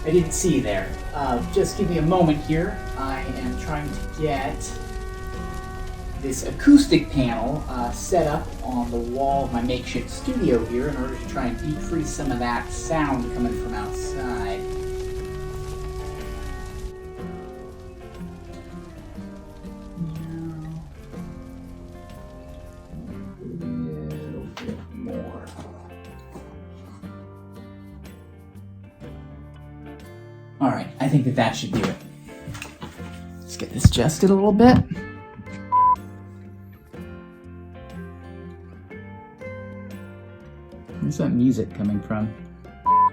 I didn't see you there. Just give me a moment here. I am trying to get this acoustic panel set up on the wall of my makeshift studio here in order to try and decrease some of that sound coming from outside. Alright, I think that should do it. Let's get this adjusted a little bit. Where's that music coming from?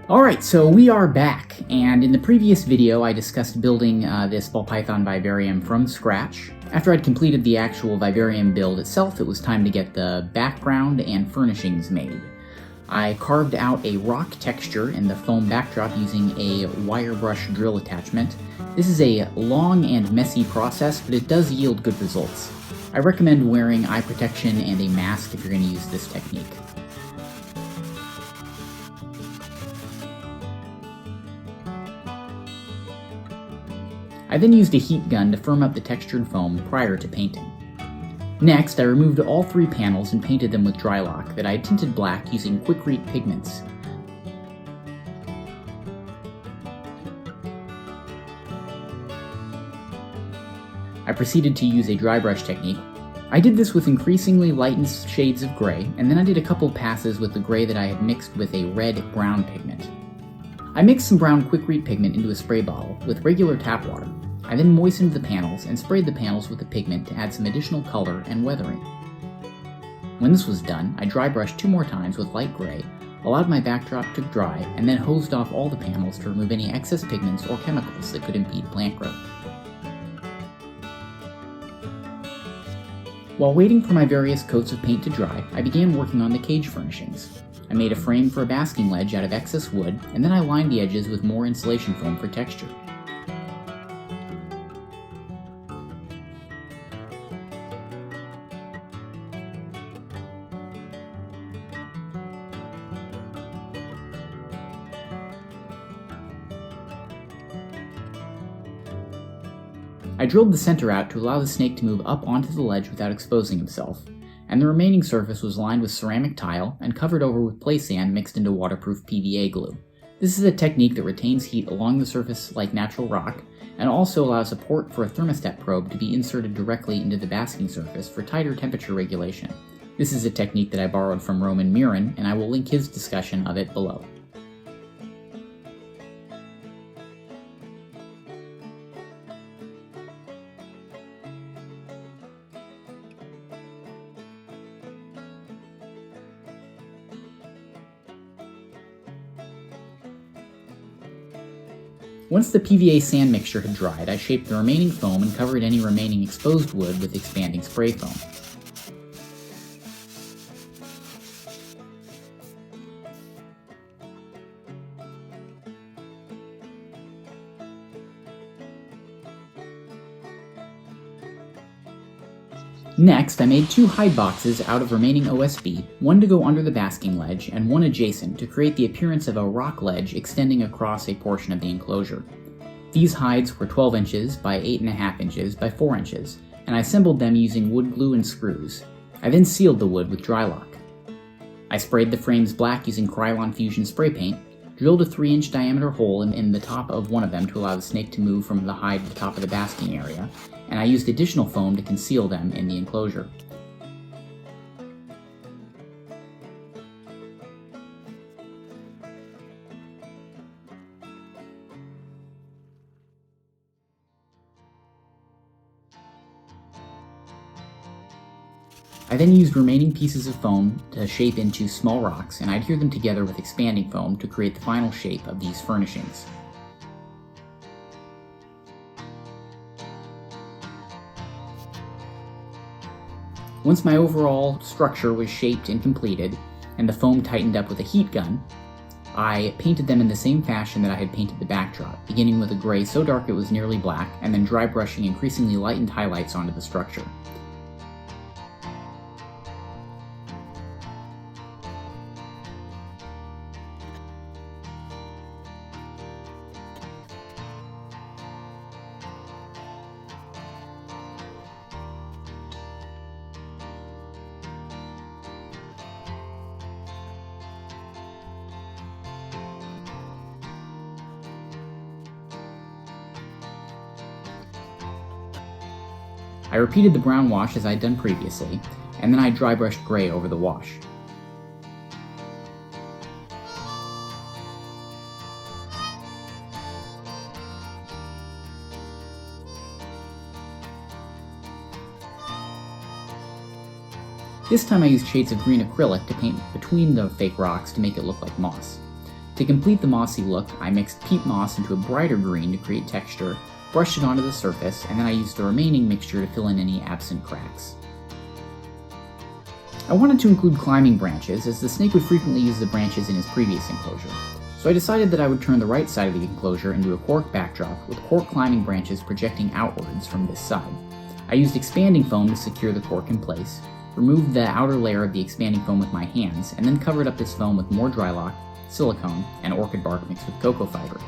Alright, so we are back, and in the previous video I discussed building this ball python vivarium from scratch. After I'd completed the actual vivarium build itself, it was time to get the background and furnishings made. I carved out a rock texture in the foam backdrop using a wire brush drill attachment. This is a long and messy process, but it does yield good results. I recommend wearing eye protection and a mask if you're going to use this technique. I then used a heat gun to firm up the textured foam prior to painting. Next, I removed all 3 panels and painted them with Drylock that I had tinted black using quick-read pigments. I proceeded to use a dry brush technique. I did this with increasingly lightened shades of gray, and then I did a couple passes with the gray that I had mixed with a red-brown pigment. I mixed some brown quick-read pigment into a spray bottle with regular tap water. I then moistened the panels and sprayed the panels with the pigment to add some additional color and weathering. When this was done, I dry brushed 2 more times with light gray, allowed my backdrop to dry, and then hosed off all the panels to remove any excess pigments or chemicals that could impede plant growth. While waiting for my various coats of paint to dry, I began working on the cage furnishings. I made a frame for a basking ledge out of excess wood, and then I lined the edges with more insulation foam for texture. I drilled the center out to allow the snake to move up onto the ledge without exposing himself, and the remaining surface was lined with ceramic tile and covered over with play sand mixed into waterproof PVA glue. This is a technique that retains heat along the surface like natural rock, and also allows a port for a thermostat probe to be inserted directly into the basking surface for tighter temperature regulation. This is a technique that I borrowed from Roman Mirren, and I will link his discussion of it below. Once the PVA sand mixture had dried, I shaped the remaining foam and covered any remaining exposed wood with expanding spray foam. Next, I made 2 hide boxes out of remaining OSB, one to go under the basking ledge and one adjacent to create the appearance of a rock ledge extending across a portion of the enclosure. These hides were 12 inches by 8.5 inches by 4 inches, and I assembled them using wood glue and screws. I then sealed the wood with Drylock. I sprayed the frames black using Krylon Fusion spray paint, drilled a 3-inch diameter hole in the top of one of them to allow the snake to move from the hide to the top of the basking area, and I used additional foam to conceal them in the enclosure. I then used remaining pieces of foam to shape into small rocks, and I adhered them together with expanding foam to create the final shape of these furnishings. Once my overall structure was shaped and completed, and the foam tightened up with a heat gun, I painted them in the same fashion that I had painted the backdrop, beginning with a gray so dark it was nearly black, and then dry brushing increasingly lightened highlights onto the structure. I repeated the brown wash as I had done previously, and then I dry brushed gray over the wash. This time I used shades of green acrylic to paint between the fake rocks to make it look like moss. To complete the mossy look, I mixed peat moss into a brighter green to create texture, brushed it onto the surface, and then I used the remaining mixture to fill in any absent cracks. I wanted to include climbing branches, as the snake would frequently use the branches in his previous enclosure, so I decided that I would turn the right side of the enclosure into a cork backdrop with cork climbing branches projecting outwards from this side. I used expanding foam to secure the cork in place, removed the outer layer of the expanding foam with my hands, and then covered up this foam with more Drylock, silicone, and orchid bark mixed with cocoa fiber.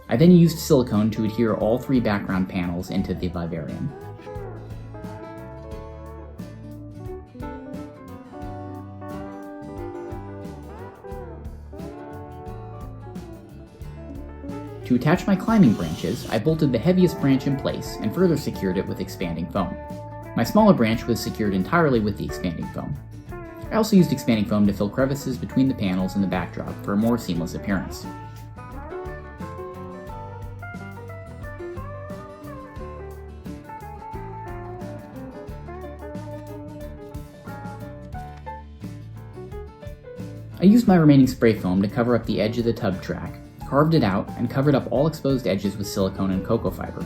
I then used silicone to adhere all 3 background panels into the Vivarium. To attach my climbing branches, I bolted the heaviest branch in place and further secured it with expanding foam. My smaller branch was secured entirely with the expanding foam. I also used expanding foam to fill crevices between the panels and the backdrop for a more seamless appearance. I used my remaining spray foam to cover up the edge of the tub track, carved it out, and covered up all exposed edges with silicone and cocoa fiber.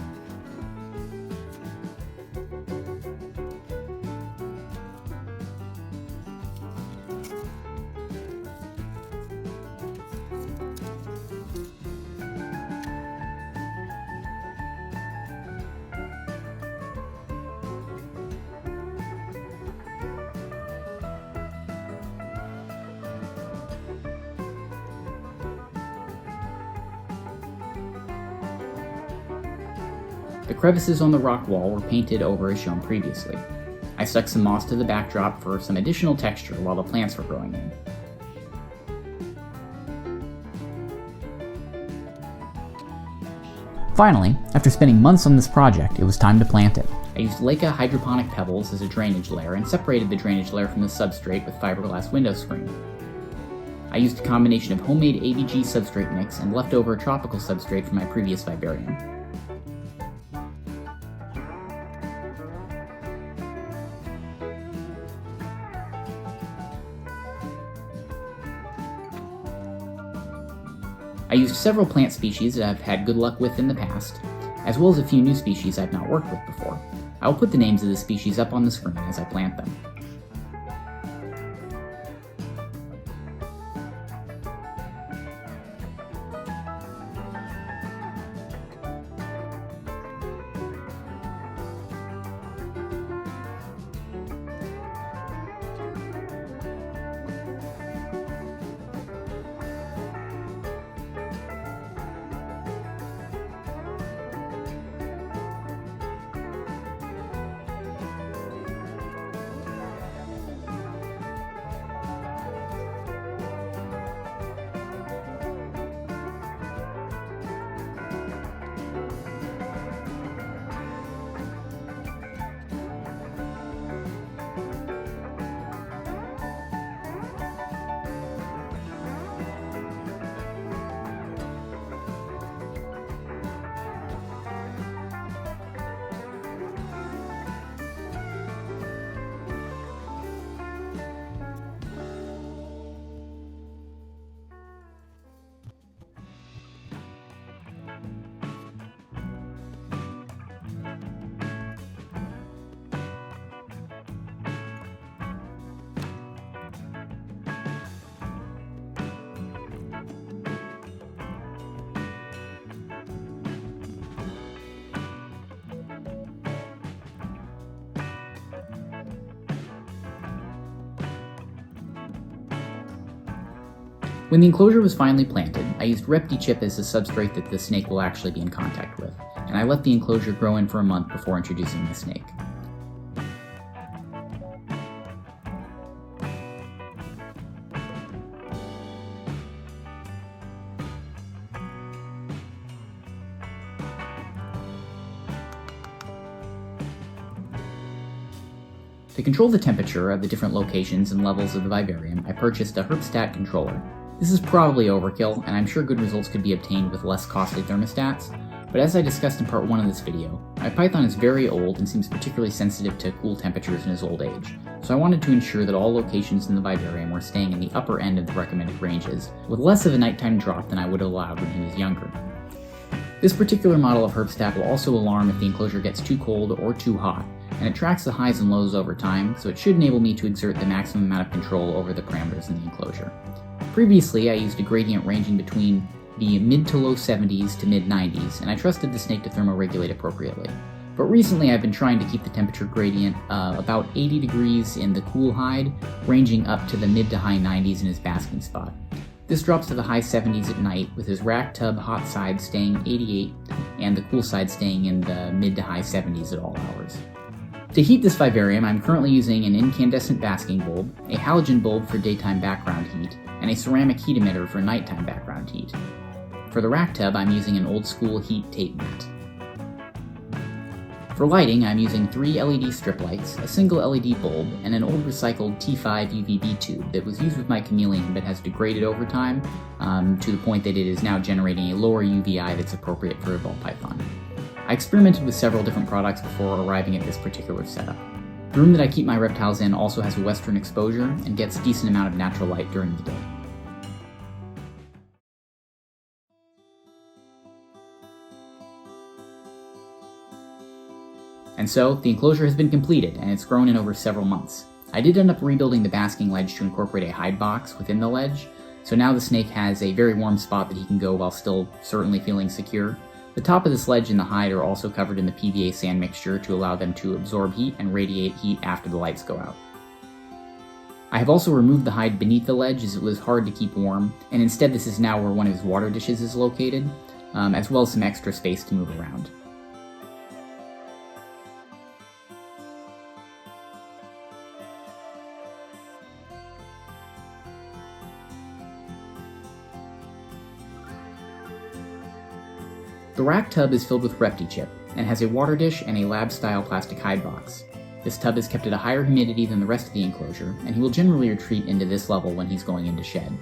The crevices on the rock wall were painted over as shown previously. I stuck some moss to the backdrop for some additional texture while the plants were growing in. Finally, after spending months on this project, it was time to plant it. I used Leica hydroponic pebbles as a drainage layer and separated the drainage layer from the substrate with fiberglass window screen. I used a combination of homemade ABG substrate mix and leftover tropical substrate from my previous vivarium. I used several plant species that I've had good luck with in the past, as well as a few new species I've not worked with before. I will put the names of the species up on the screen as I plant them. When the enclosure was finally planted, I used Repti chip as the substrate that the snake will actually be in contact with, and I let the enclosure grow in for a month before introducing the snake. To control the temperature of the different locations and levels of the Vivarium, I purchased a Herbstat controller. This is probably overkill, and I'm sure good results could be obtained with less costly thermostats, but as I discussed in part 1 of this video, my Python is very old and seems particularly sensitive to cool temperatures in his old age, so I wanted to ensure that all locations in the Vivarium were staying in the upper end of the recommended ranges, with less of a nighttime drop than I would have allowed when he was younger. This particular model of Herbstat will also alarm if the enclosure gets too cold or too hot, and it tracks the highs and lows over time, so it should enable me to exert the maximum amount of control over the parameters in the enclosure. Previously, I used a gradient ranging between the mid to low 70s to mid 90s, and I trusted the snake to thermoregulate appropriately. But recently I've been trying to keep the temperature gradient about 80 degrees in the cool hide, ranging up to the mid to high 90s in his basking spot. This drops to the high 70s at night, with his rack tub hot side staying 88 and the cool side staying in the mid to high 70s at all hours. To heat this Vivarium, I'm currently using an incandescent basking bulb, a halogen bulb for daytime background heat, and a ceramic heat emitter for nighttime background heat. For the rack tub, I'm using an old school heat tape mat. For lighting, I'm using 3 LED strip lights, a single LED bulb, and an old recycled T5 UVB tube that was used with my chameleon but has degraded over time to the point that it is now generating a lower UVI that's appropriate for a ball python. I experimented with several different products before arriving at this particular setup. The room that I keep my reptiles in also has a western exposure and gets a decent amount of natural light during the day. And so, the enclosure has been completed, and it's grown in over several months. I did end up rebuilding the basking ledge to incorporate a hide box within the ledge, so now the snake has a very warm spot that he can go while still certainly feeling secure. The top of this ledge and the hide are also covered in the PVA sand mixture to allow them to absorb heat and radiate heat after the lights go out. I have also removed the hide beneath the ledge as it was hard to keep warm, and instead this is now where one of his water dishes is located, as well as some extra space to move around. The rack tub is filled with ReptiChip, and has a water dish and a lab-style plastic hide box. This tub is kept at a higher humidity than the rest of the enclosure, and he will generally retreat into this level when he's going into shed.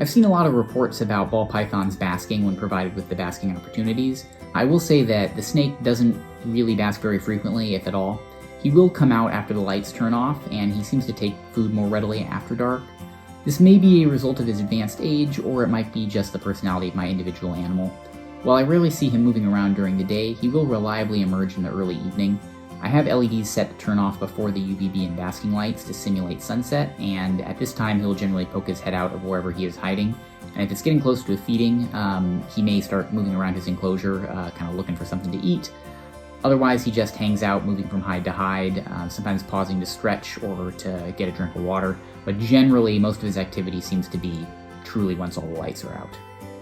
I've seen a lot of reports about ball pythons basking when provided with the basking opportunities. I will say that the snake doesn't really bask very frequently, if at all. He will come out after the lights turn off, and he seems to take food more readily after dark. This may be a result of his advanced age, or it might be just the personality of my individual animal. While I rarely see him moving around during the day, he will reliably emerge in the early evening. I have LEDs set to turn off before the UVB and basking lights to simulate sunset, and at this time he'll generally poke his head out of wherever he is hiding. And if it's getting close to a feeding, he may start moving around his enclosure, kind of looking for something to eat. Otherwise, he just hangs out, moving from hide to hide, sometimes pausing to stretch or to get a drink of water, but generally most of his activity seems to be truly once all the lights are out.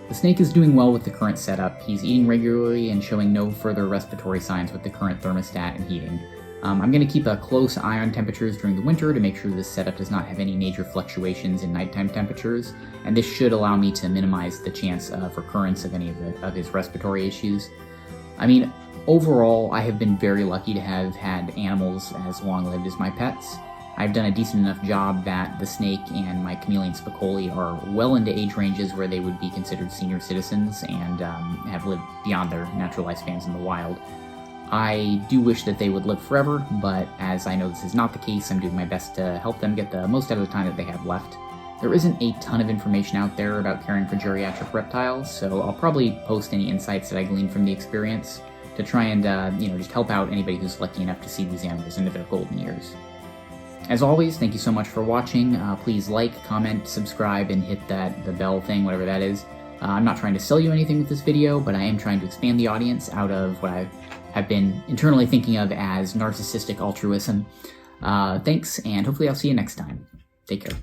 The snake is doing well with the current setup. He's eating regularly and showing no further respiratory signs with the current thermostat and heating. I'm going to keep a close eye on temperatures during the winter to make sure this setup does not have any major fluctuations in nighttime temperatures, and this should allow me to minimize the chance of recurrence of any of his respiratory issues. I mean, overall, I have been very lucky to have had animals as long-lived as my pets. I've done a decent enough job that the snake and my chameleon Spicoli are well into age ranges where they would be considered senior citizens and have lived beyond their natural lifespans in the wild. I do wish that they would live forever, but as I know this is not the case, I'm doing my best to help them get the most out of the time that they have left. There isn't a ton of information out there about caring for geriatric reptiles, so I'll probably post any insights that I gleaned from the experience to try and just help out anybody who's lucky enough to see these animals into their golden years. As always, thank you so much for watching. Please like, comment, subscribe, and hit the bell thing, whatever that is. I'm not trying to sell you anything with this video, but I am trying to expand the audience out of what I have been internally thinking of as narcissistic altruism. Thanks, and hopefully I'll see you next time. Take care.